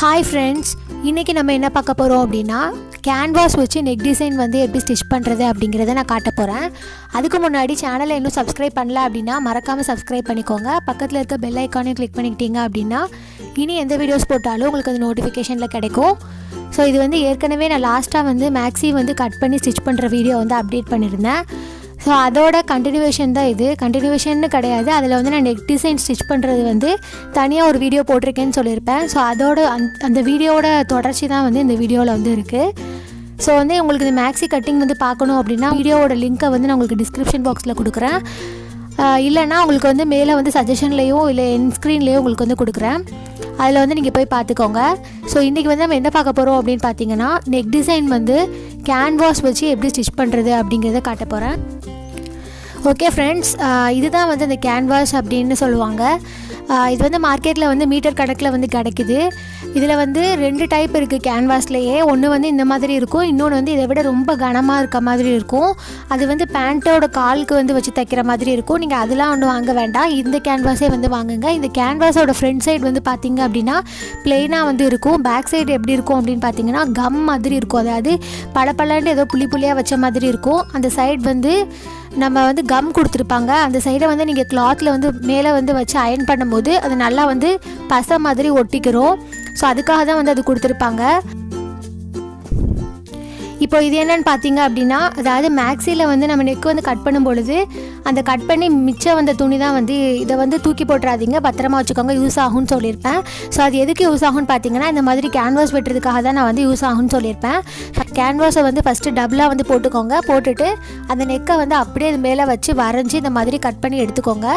Hi friends, இன்னைக்கு நம்ம என்ன பார்க்க போறோம் அப்படினா கேன்வாஸ் வச்சு நெக் டிசைன் வந்து எப்படி ஸ்டிட்ச் பண்றது அப்படிங்கறதை நான் காட்ட போறேன். அதுக்கு முன்னாடி சேனலை இன்னும் சப்ஸ்கிரைப் பண்ணல அப்படினா மறக்காம சப்ஸ்கிரைப் பண்ணிக்கோங்க. பக்கத்துல இருக்க பெல் ஐகானையும் கிளிக் பண்ணிட்டீங்க அப்படினா இனி எந்த வீடியோஸ் போட்டாலும் உங்களுக்கு அது நோட்டிஃபிகேஷன்ல கிடைக்கும். ஸோ இது வந்து ஏற்கனவே நான் லாஸ்ட்டாக வந்து மேக்ஸி வந்து கட் பண்ணி ஸ்டிச் பண்ணுற வீடியோ வந்து அப்டேட் பண்ணியிருந்தேன். ஸோ அதோட கண்டினியூவேஷன் தான் இது. கண்டினியூவேஷன்னு கிடையாது, அதில் வந்து நான் நெக் டிசைன் ஸ்டிச் பண்ணுறது வந்து தனியாக ஒரு வீடியோ போட்டிருக்கேன்னு சொல்லியிருப்பேன். ஸோ அதோட அந்த வீடியோட தொடர்ச்சி தான் வந்து இந்த வீடியோவில் வந்து இருக்குது. ஸோ வந்து உங்களுக்கு இந்த மேக்ஸி கட்டிங் வந்து பார்க்கணும் அப்படின்னா வீடியோவோட லிங்க்கை வந்து நான் உங்களுக்கு டிஸ்கிரிப்ஷன் பாக்ஸில் கொடுக்குறேன். இல்லைனா உங்களுக்கு வந்து மேலே வந்து சஜஷன்லேயோ இல்லை என் ஸ்க்ரீன்லேயோ உங்களுக்கு வந்து கொடுக்குறேன். அதில் வந்து நீங்கள் போய் பார்த்துக்கோங்க. ஸோ இன்றைக்கி வந்து நம்ம என்ன பார்க்க போகிறோம் அப்படின்னு பார்த்தீங்கன்னா நெக் டிசைன் வந்து கேன்வாஸ் வச்சு எப்படி ஸ்டிச் பண்ணுறது அப்படிங்கிறத காட்ட போகிறேன். ஓகே ஃப்ரெண்ட்ஸ், இதுதான் வந்து அந்த கேன்வாஸ் அப்படின்னு சொல்லுவாங்க. இது வந்து மார்க்கெட்டில் வந்து மீட்டர் கணக்கில் வந்து கிடைக்குது. இதில் வந்து 2 டைப் இருக்குது கேன்வாஸ்லேயே. ஒன்று வந்து இந்த மாதிரி இருக்கும், இன்னொன்று வந்து இதை விட ரொம்ப கனமாக இருக்க மாதிரி இருக்கும். அது வந்து பேண்ட்டோட காலுக்கு வந்து வச்சு தைக்கிற மாதிரி இருக்கும். நீங்கள் அதெல்லாம் ஒன்று வாங்க வேண்டாம், இந்த கேன்வாஸே வந்து வாங்குங்க. இந்த கேன்வாஸோட ஃப்ரண்ட் சைடு வந்து பார்த்திங்க அப்படின்னா பிளெயினாக வந்து இருக்கும். பேக் சைடு எப்படி இருக்கும் அப்படின்னு பார்த்தீங்கன்னா கம் மாதிரி இருக்கும். அதாவது பளபளன்னு ஏதோ புள்ளியாக வச்ச மாதிரி இருக்கும். அந்த சைடு வந்து நம்ம வந்து கம் கொடுத்துருப்பாங்க. அந்த சைடை வந்து நீங்கள் கிளாத்தில் வந்து மேலே வந்து வச்சு அயர்ன் பண்ணும்போது அது நல்லா வந்து பசை மாதிரி ஒட்டிக்கிறோம். ஸோ அதுக்காக தான் வந்து அது கொடுத்துருப்பாங்க. இப்போ இது என்னென்னு பார்த்தீங்க அப்படின்னா, அதாவது மேக்ஸியில் வந்து நம்ம நெக் வந்து கட் பண்ணும் பொழுது அந்த கட் பண்ணி மிச்சம் வந்த துணி தான் வந்து இதை வந்து தூக்கி போட்டுறாதீங்க, பத்திரமா வச்சுக்கோங்க, யூஸ் ஆகும்னு சொல்லியிருப்பேன். ஸோ அது எதுக்கு யூஸ் ஆகும்னு பார்த்தீங்கன்னா இந்த மாதிரி கேன்வாஸ் வெட்டுறதுக்காக தான் நான் வந்து யூஸ் ஆகும்னு சொல்லியிருப்பேன். கேன்வாஸை வந்து ஃபஸ்ட்டு டபுளாக வந்து போட்டுக்கோங்க. போட்டுட்டு அந்த நெக்கை வந்து அப்படியே இது மேலே வச்சு வரைஞ்சி இந்த மாதிரி கட் பண்ணி எடுத்துக்கோங்க.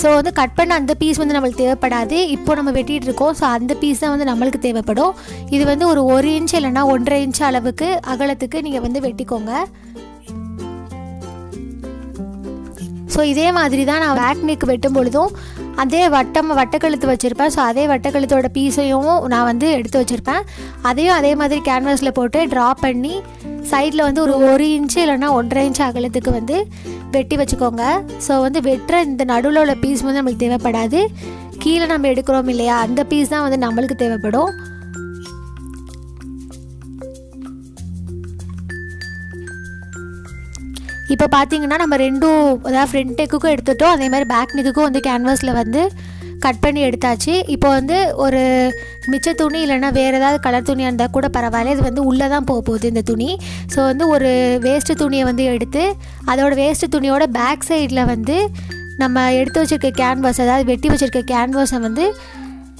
ஸோ வந்து கட் பண்ண அந்த பீஸ் வந்து நம்மளுக்கு தேவைப்படாது. இப்போ நம்ம வெட்டிகிட்டு இருக்கோம். ஸோ அந்த பீஸ் தான் வந்து நம்மளுக்கு தேவைப்படும். இது வந்து ஒரு 1 இன்ச் இல்லைனா 1.5 இன்ச் அளவுக்கு அகலத்துக்கு நீங்கள் வந்து வெட்டிக்கோங்க. ஸோ இதே மாதிரி தான் நான் பேக் நெக் வெட்டும் பொழுதும் அதே வட்டக்கழுத்து வச்சுருப்பேன். ஸோ அதே வட்டக்கழுத்தோட பீஸையும் நான் வந்து எடுத்து வச்சுருப்பேன். அதையும் அதே மாதிரி கேன்வாஸில் போட்டு ட்ரா பண்ணி சைடில் வந்து ஒரு 1 இன்ச்சு இல்லைனா 1.5 இன்ச் அகலத்துக்கு வந்து வெட்டி வச்சுக்கோங்க. ஸோ வந்து வெட்டுற இந்த நடுவில் உள்ள பீஸ் வந்து நம்மளுக்கு தேவைப்படாது. கீழே நம்ம எடுக்கிறோம் இல்லையா, அந்த பீஸ் தான் வந்து நம்மளுக்கு தேவைப்படும். இப்போ பார்த்தீங்கன்னா நம்ம ரெண்டும், அதாவது ஃப்ரண்ட் நெக்குக்கும் எடுத்துட்டோம், அதே மாதிரி பேக் நெக்குக்கும் வந்து கேன்வாஸில் வந்து கட் பண்ணி எடுத்தாச்சு. இப்போ வந்து ஒரு மிச்ச துணி இல்லைனா வேறு ஏதாவது கலர் துணியாக இருந்தால் கூட பரவாயில்ல, இது வந்து உள்ளே தான் போகுது இந்த துணி. ஸோ வந்து ஒரு வேஸ்ட்டு துணியை வந்து எடுத்து அதோட வேஸ்ட்டு துணியோட பேக் சைடில் வந்து நம்ம எடுத்து வச்சுருக்க கேன்வாஸ், அதாவது வெட்டி வச்சுருக்க கேன்வாஸை வந்து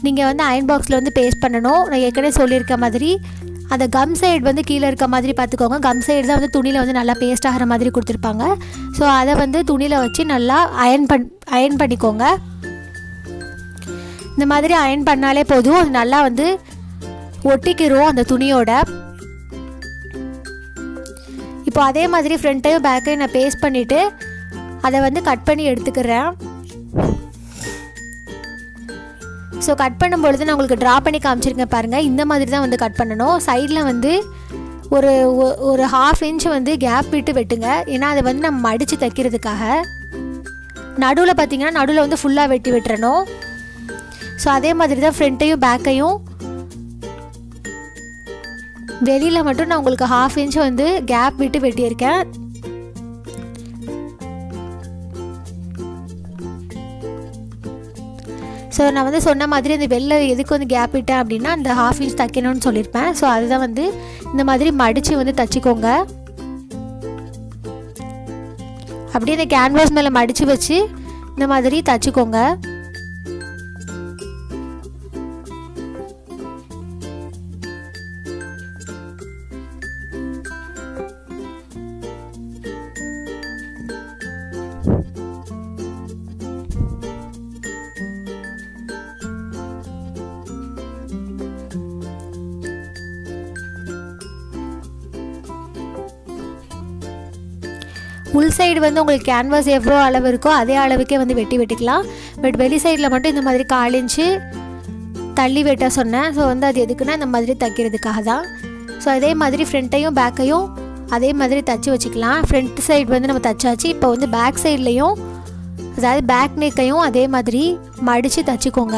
நீங்கள் வந்து அயர்ன் பாக்ஸில் வந்து பேஸ்ட் பண்ணணும். நான் ஏற்கனவே சொல்லியிருக்க மாதிரி அந்த கம் சைடு வந்து கீழே இருக்க மாதிரி பார்த்துக்கோங்க. கம் சைடு தான் வந்து துணியில் வந்து நல்லா பேஸ்ட் ஆகிற மாதிரி கொடுத்துருப்பாங்க. ஸோ அதை வந்து துணியில் வச்சு நல்லா அயர்ன் பண்ணிக்கோங்க. இந்த மாதிரி அயர்ன் பண்ணாலே போதும், அது நல்லா வந்து ஒட்டிக்கிறோம் அந்த துணியோட. இப்போ அதே மாதிரி ஃப்ரண்ட்டையும் பேக்கையும் நான் பேஸ்ட் பண்ணிவிட்டு அதை வந்து கட் பண்ணி எடுத்துக்கிறேன். ஸோ கட் பண்ணும்பொழுது நான் உங்களுக்கு ட்ரா பண்ணி காமிச்சிருக்கேன் பாருங்கள். இந்த மாதிரி தான் வந்து கட் பண்ணணும். சைடில் வந்து ஒரு 1/2 இன்ச் வந்து கேப் விட்டு வெட்டுங்க. ஏன்னா அதை வந்து நம்ம மடித்து தைக்கிறதுக்காக. நடுவில் பார்த்திங்கன்னா நடுவில் வந்து ஃபுல்லாக வெட்டி விட்டுறணும். ஸோ அதே மாதிரி தான் ஃப்ரண்ட்டையும் பேக்கையும். வெளியில் மட்டும் நான் உங்களுக்கு 1/2 இன்ச் வந்து கேப் விட்டு வெட்டியிருக்கேன். ஸோ நான் வந்து சொன்ன மாதிரி அந்த வெளில எதுக்கு வந்து கேப் விட்டேன் அப்படின்னா அந்த 1/2 இன்ச் தைக்கணும்னு சொல்லியிருப்பேன். ஸோ அதுதான் வந்து இந்த மாதிரி மடித்து வந்து தைச்சிக்கோங்க. அப்படியே இந்த கேன்வாஸ் மேலே மடித்து வச்சு இந்த மாதிரி தைச்சிக்கோங்க. உள் சைடு வந்து உங்களுக்கு கேன்வாஸ் எவ்வளோ அளவு இருக்கோ அதே அளவுக்கே வந்து வெட்டிக்கலாம். பட் வெளி சைடில் மட்டும் இந்த மாதிரி 1/4 இன்ச்சு தள்ளி வெட்ட சொன்னேன். ஸோ வந்து அது எதுக்குன்னா இந்த மாதிரி தைக்கிறதுக்காக தான். ஸோ அதே மாதிரி ஃப்ரண்ட்டையும் பேக்கையும் அதே மாதிரி தச்சு வச்சுக்கலாம். ஃப்ரண்ட் சைடு வந்து நம்ம தச்சாச்சு. இப்போ வந்து பேக் சைட்லேயும், அதாவது பேக் நெக்கையும் அதே மாதிரி மடித்து தச்சுக்கோங்க.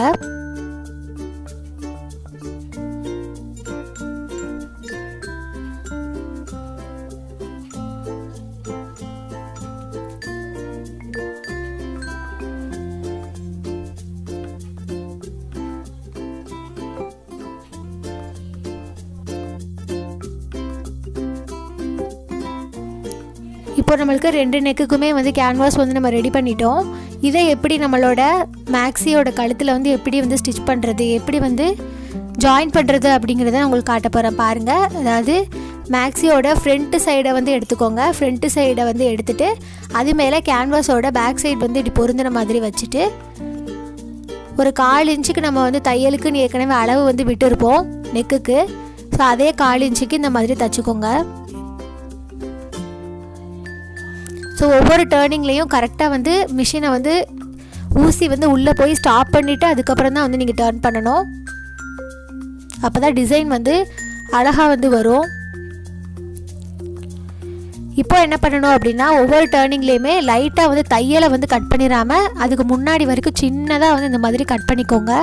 இப்போ நம்மளுக்கு 2 நெக்குக்குமே வந்து கேன்வாஸ் வந்து நம்ம ரெடி பண்ணிட்டோம். இதை எப்படி நம்மளோட மேக்ஸியோட கழுத்தில் வந்து எப்படி வந்து ஸ்டிச் பண்ணுறது, எப்படி வந்து ஜாயின் பண்ணுறது அப்படிங்கிறத நான் உங்களுக்கு காட்ட போகிறேன் பாருங்கள். அதாவது மேக்ஸியோட ஃப்ரண்ட் சைடை வந்து எடுத்துக்கோங்க. ஃப்ரண்ட் சைடை வந்து எடுத்துகிட்டு அது மேலே கேன்வாஸோட பேக் சைடு வந்து இப்படி பொருந்துன மாதிரி வச்சுட்டு ஒரு 1/4 இன்ச்சுக்கு நம்ம வந்து தையலுக்குன்னு ஏற்கனவே அளவு வந்து விட்டுருப்போம் நெக்குக்கு. ஸோ அதே 1/4 இன்ச்சுக்கு இந்த மாதிரி தச்சுக்கோங்க. ஸோ ஒவ்வொரு டேர்னிங்லேயும் கரெக்டாக வந்து மிஷினை வந்து ஊசி வந்து உள்ளே போய் ஸ்டாப் பண்ணிவிட்டு அதுக்கப்புறம் தான் வந்து நீங்கள் டேர்ன் பண்ணணும். அப்போ தான் டிசைன் வந்து அழகாக வந்து வரும். இப்போ என்ன பண்ணணும் அப்படின்னா, ஒவ்வொரு டேர்னிங்லேயுமே லைட்டாக வந்து தையலை வந்து கட் பண்ணிடாமல் அதுக்கு முன்னாடி வரைக்கும் சின்னதாக வந்து இந்த மாதிரி கட் பண்ணிக்கோங்க.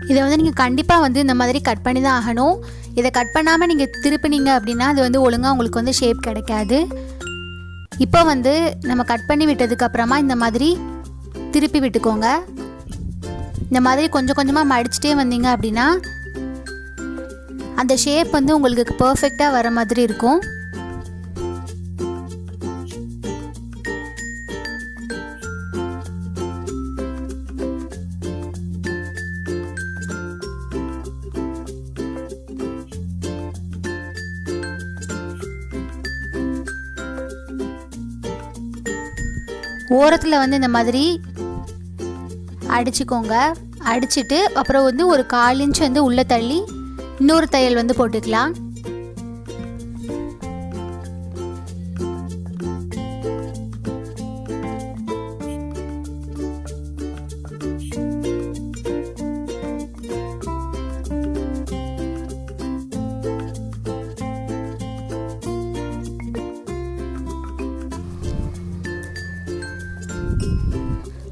இதை வந்து நீங்கள் கண்டிப்பாக வந்து இந்த மாதிரி கட் பண்ணி தான் ஆகணும். இதை கட் பண்ணாமல் நீங்கள் திருப்பினீங்க அப்படின்னா அது வந்து ஒழுங்காக உங்களுக்கு வந்து ஷேப் கிடைக்காது. இப்போ வந்து நம்ம கட் பண்ணி விட்டதுக்கப்புறமா இந்த மாதிரி திருப்பி விட்டுக்கோங்க. இந்த மாதிரி கொஞ்சம் கொஞ்சமாக மடிச்சிட்டே வந்தீங்க அப்படின்னா அந்த ஷேப் வந்து உங்களுக்கு பர்ஃபெக்டாக வர மாதிரி இருக்கும். ஓரத்தில் வந்து இந்த மாதிரி அடிச்சுக்கோங்க. அடிச்சுட்டு அப்புறம் வந்து ஒரு 1/4 இன்ச் வந்து உள்ளே தள்ளி இன்னொரு தையல் வந்து போட்டுக்கலாம்.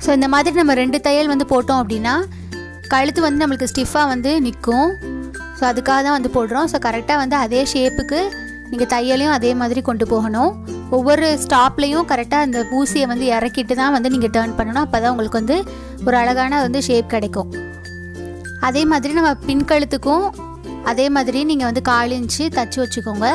ஸோ இந்த மாதிரி நம்ம 2 தையல் வந்து போட்டோம் அப்படின்னா கழுத்து வந்து நம்மளுக்கு ஸ்டிஃபாக வந்து நிற்கும். ஸோ அதுக்காக தான் வந்து போடுறோம். ஸோ கரெக்டாக வந்து அதே ஷேப்புக்கு நீங்கள் தையலையும் அதே மாதிரி கொண்டு போகணும். ஒவ்வொரு ஸ்டாப்லேயும் கரெக்டாக அந்த ஊசியை வந்து இறக்கிட்டு தான் வந்து நீங்கள் டர்ன் பண்ணணும். அப்போ தான் உங்களுக்கு வந்து ஒரு அழகான வந்து ஷேப் கிடைக்கும். அதே மாதிரி நம்ம பின் கழுத்துக்கும் அதே மாதிரி நீங்கள் வந்து 1/4 இன்ச்சு தச்சு வச்சுக்கோங்க.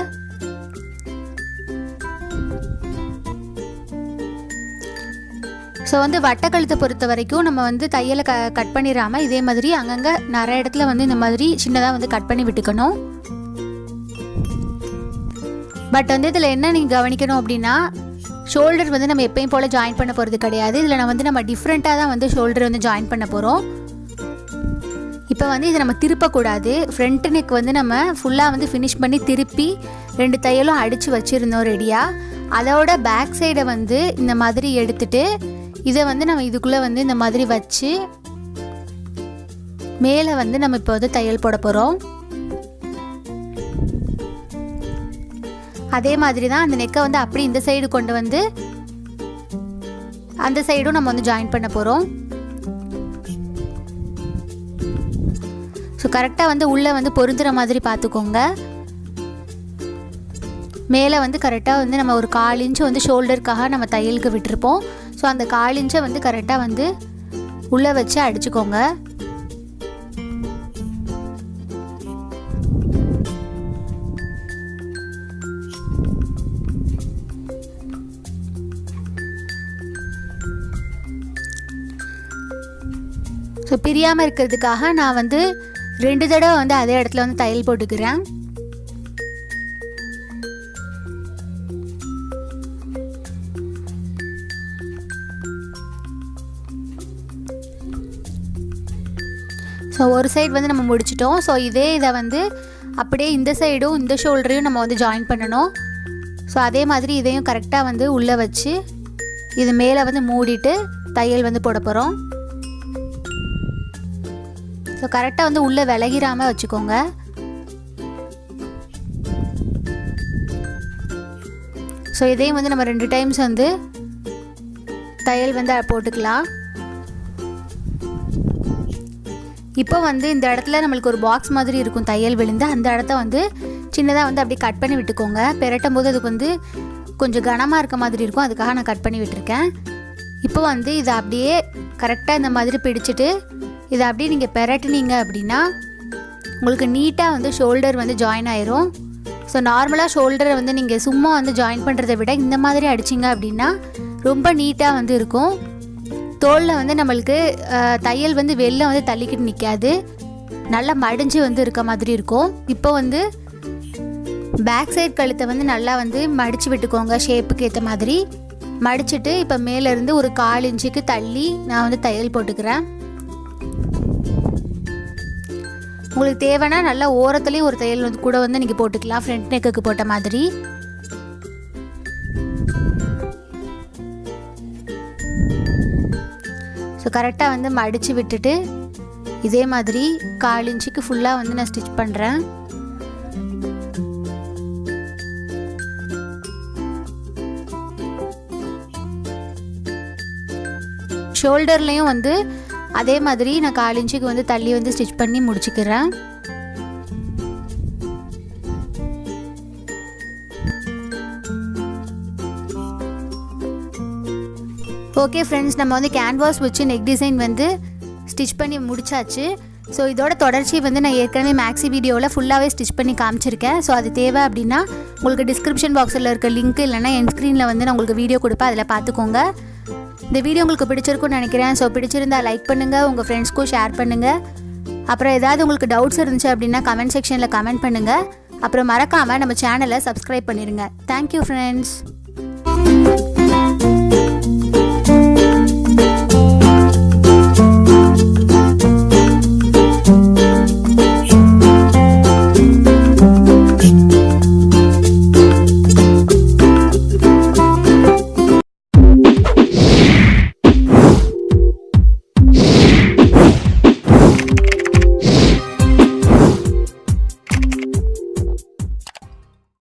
ஸோ வந்து வட்டக்கழுத்தை பொறுத்த வரைக்கும் நம்ம வந்து தையலை கட் பண்ணிடாமல் இதே மாதிரி அங்கங்கே நிறைய இடத்துல வந்து இந்த மாதிரி சின்னதாக வந்து கட் பண்ணி விட்டுக்கணும். பட் வந்து இதில் என்ன நீங்கள் கவனிக்கணும் அப்படின்னா, ஷோல்டர் வந்து நம்ம எப்பயும் போல் ஜாயின் பண்ண போகிறது கிடையாது. இதில் நம்ம டிஃப்ரெண்ட்டாக தான் வந்து ஷோல்டர் வந்து ஜாயின் பண்ண போகிறோம். இப்போ வந்து இதை நம்ம திருப்பக்கூடாது. ஃப்ரண்ட் நெக் வந்து நம்ம ஃபுல்லாக வந்து ஃபினிஷ் பண்ணி திருப்பி 2 தையலும் அடித்து வச்சுருந்தோம் ரெடியாக. அதோட பேக் சைடை வந்து இந்த மாதிரி எடுத்துட்டு இதை வந்து நம்ம இதுக்குள்ளே வந்து இந்த மாதிரி வச்சு மேலே வந்து நம்ம இப்போ வந்து தையல் போட போகிறோம். அதே மாதிரி தான் அந்த நெக்கை வந்து அப்படி இந்த சைடு கொண்டு வந்து அந்த சைடும் நம்ம வந்து ஜாயின் பண்ண போகிறோம். ஸோ கரெக்டாக வந்து உள்ளே வந்து பொருந்துகிற மாதிரி பார்த்துக்கோங்க. மேலே வந்து கரெக்டாக வந்து நம்ம ஒரு 1/4 இன்ச்சு வந்து ஷோல்டருக்காக நம்ம தையலுக்கு விட்டுருப்போம். ஸோ அந்த 1/4 இன்ச்சை வந்து கரெக்டாக வந்து உள்ளே வச்சு அடிச்சுக்கோங்க. ஸோ பிரியாமல் இருக்கிறதுக்காக நான் வந்து 2 தடவை வந்து அதே இடத்துல வந்து தையல் போட்டுக்கிறேன். ஸோ ஒரு சைடு வந்து நம்ம முடிச்சிட்டோம். ஸோ இதை வந்து அப்படியே இந்த சைடும் இந்த ஷோல்டரையும் நம்ம வந்து ஜாயின் பண்ணணும். ஸோ அதே மாதிரி இதையும் கரெக்டாக வந்து உள்ளே வச்சு இது மேலே வந்து மூடிட்டு தையல் வந்து போட போகிறோம். ஸோ கரெக்டாக வந்து உள்ளே விலகிராமல் வச்சுக்கோங்க. ஸோ இதையும் வந்து நம்ம 2 டைம்ஸ் வந்து தையல் வந்து போட்டுக்கலாம். இப்போ வந்து இந்த இடத்துல நம்மளுக்கு ஒரு பாக்ஸ் மாதிரி இருக்கும் தையல் விழுந்து, அந்த இடத்த வந்து சின்னதாக வந்து அப்படியே கட் பண்ணி விட்டுக்கோங்க. பெரட்டும் போது அதுக்கு வந்து கொஞ்சம் கனமாக இருக்க மாதிரி இருக்கும், அதுக்காக நான் கட் பண்ணி விட்டுருக்கேன். இப்போ வந்து இதை அப்படியே கரெக்டாக இந்த மாதிரி பிடிச்சிட்டு இதை அப்படியே நீங்கள் பெரட்டினீங்க அப்படின்னா உங்களுக்கு நீட்டாக வந்து ஷோல்டர் வந்து ஜாயின் ஆயிரும். ஸோ நார்மலாக ஷோல்டரை வந்து நீங்கள் சும்மா வந்து ஜாயின் பண்ணுறதை விட இந்த மாதிரி அடிச்சிங்க அப்படின்னா ரொம்ப நீட்டாக வந்து இருக்கும். தோலில் வந்து நம்மளுக்கு தையல் வந்து வெளில வந்து தள்ளிக்கிட்டு நிற்காது, நல்லா மடிஞ்சு வந்து இருக்க மாதிரி இருக்கும். இப்போ வந்து பேக் சைட் கழுத்தை வந்து நல்லா வந்து மடித்து விட்டுக்கோங்க, ஷேப்புக்கு ஏற்ற மாதிரி மடிச்சுட்டு இப்போ மேலேருந்து ஒரு 1/4 இன்ச்சுக்கு தள்ளி நான் வந்து தையல் போட்டுக்கிறேன். உங்களுக்கு தேவைன்னா நல்லா ஓரத்துலேயும் ஒரு தையல் வந்து கூட வந்து நீங்கள் போட்டுக்கலாம், ஃப்ரண்ட் நெக்குக்கு போட்ட மாதிரி. ஸோ கரெக்டாக வந்து மடித்து விட்டுட்டு இதே மாதிரி 1/4 இன்ச்சுக்கு ஃபுல்லாக வந்து நான் ஸ்டிச் பண்ணுறேன். ஷோல்டர்லேயும் வந்து அதே மாதிரி நான் 1/4 இன்ச்சுக்கு வந்து தள்ளி வந்து ஸ்டிச் பண்ணி முடிச்சுக்கிறேன். ஓகே ஃப்ரெண்ட்ஸ், நம்ம வந்து கேன்வாஸ் வச்சு நெக் டிசைன் வந்து ஸ்டிச் பண்ணி முடிச்சாச்சு. ஸோ இதோட தொடர்ச்சி வந்து நான் ஏற்கனவே மேக்ஸி வீடியோவில் ஃபுல்லாகவே ஸ்டிச் பண்ணி காமிச்சிருக்கேன். ஸோ அது தேவை அப்படின்னா உங்களுக்கு டிஸ்கிரிப்ஷன் பாக்ஸில் இருக்க லிங்க் இல்லைனா என் ஸ்க்ரீனில் வந்து நான் உங்களுக்கு வீடியோ கொடுப்பேன், அதில் பார்த்துக்கோங்க. இந்த வீடியோ உங்களுக்கு பிடிச்சிருக்குன்னு நினைக்கிறேன். ஸோ பிடிச்சிருந்தா லைக் பண்ணுங்கள், உங்கள் ஃப்ரெண்ட்ஸ்க்கும் ஷேர் பண்ணுங்கள். அப்புறம் ஏதாவது உங்களுக்கு டவுட்ஸ் இருந்துச்சு அப்படின்னா கமெண்ட் செக்ஷனில் கமெண்ட் பண்ணுங்கள். அப்புறம் மறக்காமல் நம்ம சேனலை சப்ஸ்கிரைப் பண்ணிடுங்க. Thank you friends.